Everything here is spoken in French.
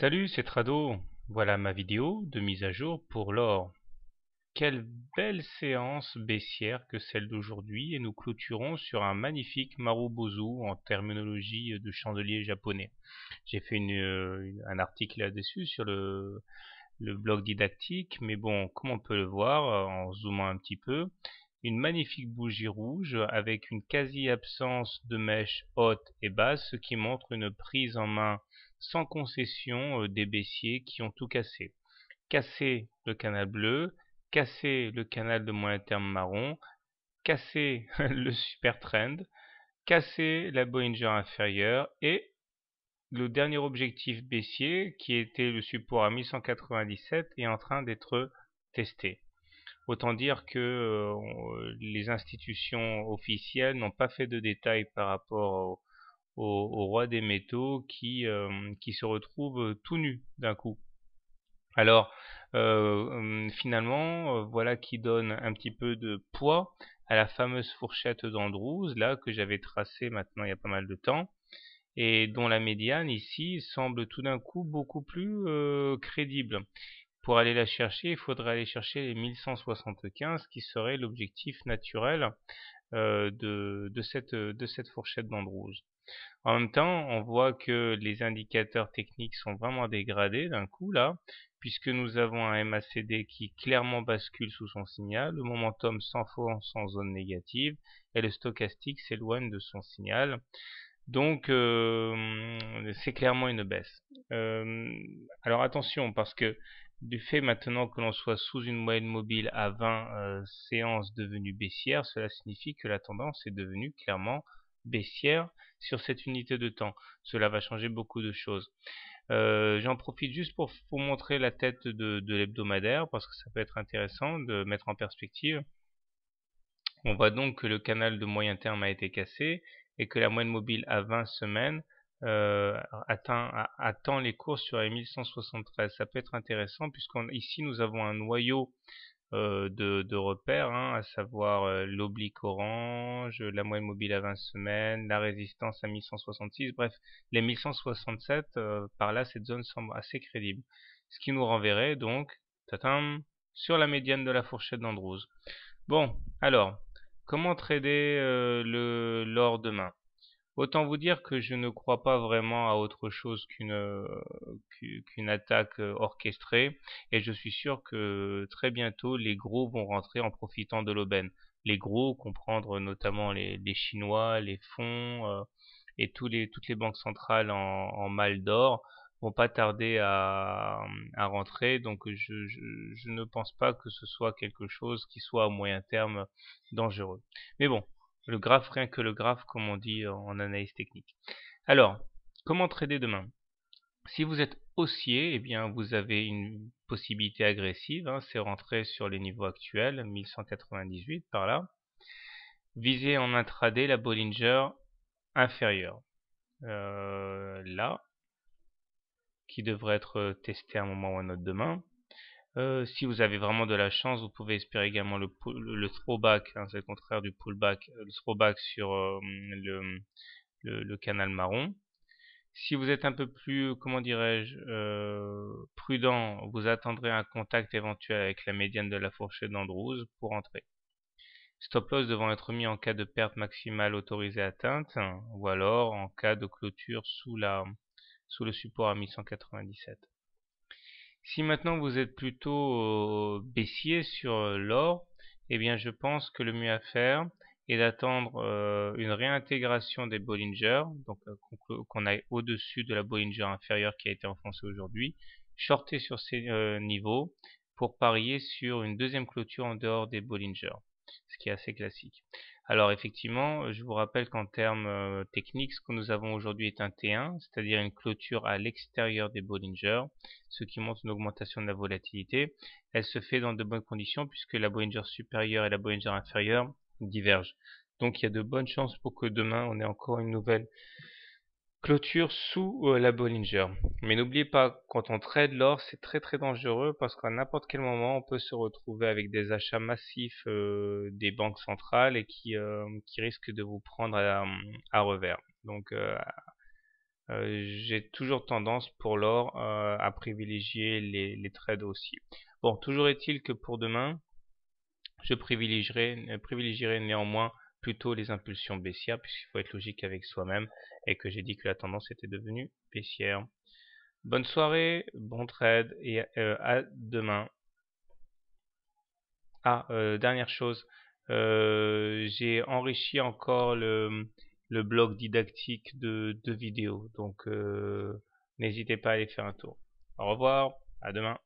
Salut, c'est Trado. Voilà ma vidéo de mise à jour pour l'or. Quelle belle séance baissière que celle d'aujourd'hui et nous clôturons sur un magnifique Marubozu en terminologie de chandelier japonais. J'ai fait un article là-dessus sur le blog didactique, mais bon, comme on peut le voir en zoomant un petit peu, une magnifique bougie rouge avec une quasi-absence de mèche haute et basse, ce qui montre une prise en main sans concession des baissiers qui ont tout cassé. Cassé le canal bleu, cassé le canal de moyen terme marron, cassé le super trend, cassé la Bollinger inférieure et le dernier objectif baissier qui était le support à 1197 est en train d'être testé. Autant dire que les institutions officielles n'ont pas fait de détails par rapport au roi des métaux qui se retrouve tout nu d'un coup. Alors, finalement, voilà qui donne un petit peu de poids à la fameuse fourchette d'Andrews, là, que j'avais tracée maintenant il y a pas mal de temps, et dont la médiane ici semble tout d'un coup beaucoup plus crédible. Pour aller la chercher, il faudrait aller chercher les 1175 qui serait l'objectif naturel de cette fourchette d'Andrews. En même temps, on voit que les indicateurs techniques sont vraiment dégradés d'un coup là, puisque nous avons un MACD qui clairement bascule sous son signal, le momentum s'enfonce en zone négative et le stochastique s'éloigne de son signal. Donc c'est clairement une baisse. Alors attention, parce que du fait maintenant que l'on soit sous une moyenne mobile à 20 séances devenues baissières, cela signifie que la tendance est devenue clairement baissière sur cette unité de temps. Cela va changer beaucoup de choses. J'en profite juste pour vous montrer la tête de l'hebdomadaire, parce que ça peut être intéressant de mettre en perspective. On voit donc que le canal de moyen terme a été cassé et que la moyenne mobile à 20 semaines atteint les cours sur les 1173. Ça peut être intéressant puisqu'ici nous avons un noyau de repères, hein, à savoir l'oblique orange, la moyenne mobile à 20 semaines, la résistance à 1166, bref, les 1167, par là cette zone semble assez crédible. Ce qui nous renverrait donc sur la médiane de la fourchette d'Andrews. Bon, alors, comment trader l'or demain? Autant vous dire que je ne crois pas vraiment à autre chose qu'une attaque orchestrée, et je suis sûr que très bientôt les gros vont rentrer en profitant de l'aubaine. Les gros, comprendre notamment les Chinois, les fonds et toutes les banques centrales en mal d'or vont pas tarder à rentrer, donc je ne pense pas que ce soit quelque chose qui soit à moyen terme dangereux. Mais bon, le graphe, rien que le graphe, comme on dit en analyse technique. Alors, comment trader demain? Si vous êtes haussier, eh bien, vous avez une possibilité agressive, hein, c'est rentrer sur les niveaux actuels, 1198 par là. Visez en intraday la Bollinger inférieure, là, qui devrait être testée à un moment ou à un autre demain. Si vous avez vraiment de la chance, vous pouvez espérer également le throwback, hein, c'est le contraire du pullback, le throwback sur le canal marron. Si vous êtes un peu plus, comment dirais-je, prudent, vous attendrez un contact éventuel avec la médiane de la fourchette d'Andrews pour entrer. Stop loss devant être mis en cas de perte maximale autorisée atteinte, ou alors en cas de clôture sous le support à 1197. Si maintenant vous êtes plutôt baissier sur l'or, eh bien je pense que le mieux à faire est d'attendre une réintégration des Bollinger, donc qu'on aille au-dessus de la Bollinger inférieure qui a été enfoncée aujourd'hui, shorter sur ces niveaux pour parier sur une deuxième clôture en dehors des Bollinger, ce qui est assez classique. Alors effectivement, je vous rappelle qu'en termes techniques, ce que nous avons aujourd'hui est un T1, c'est-à-dire une clôture à l'extérieur des Bollinger, ce qui montre une augmentation de la volatilité. Elle se fait dans de bonnes conditions puisque la Bollinger supérieure et la Bollinger inférieure divergent. Donc il y a de bonnes chances pour que demain on ait encore une nouvelle clôture sous la Bollinger. Mais n'oubliez pas, quand on trade l'or, c'est très très dangereux parce qu'à n'importe quel moment, on peut se retrouver avec des achats massifs des banques centrales et qui risquent de vous prendre à revers. Donc j'ai toujours tendance pour l'or à privilégier les trades haussiers. Bon, toujours est-il que pour demain, je privilégierai néanmoins plutôt les impulsions baissières, puisqu'il faut être logique avec soi-même, et que j'ai dit que la tendance était devenue baissière. Bonne soirée, bon trade, et à demain. Dernière chose, j'ai enrichi encore le blog didactique de vidéos, donc n'hésitez pas à aller faire un tour. Au revoir, à demain.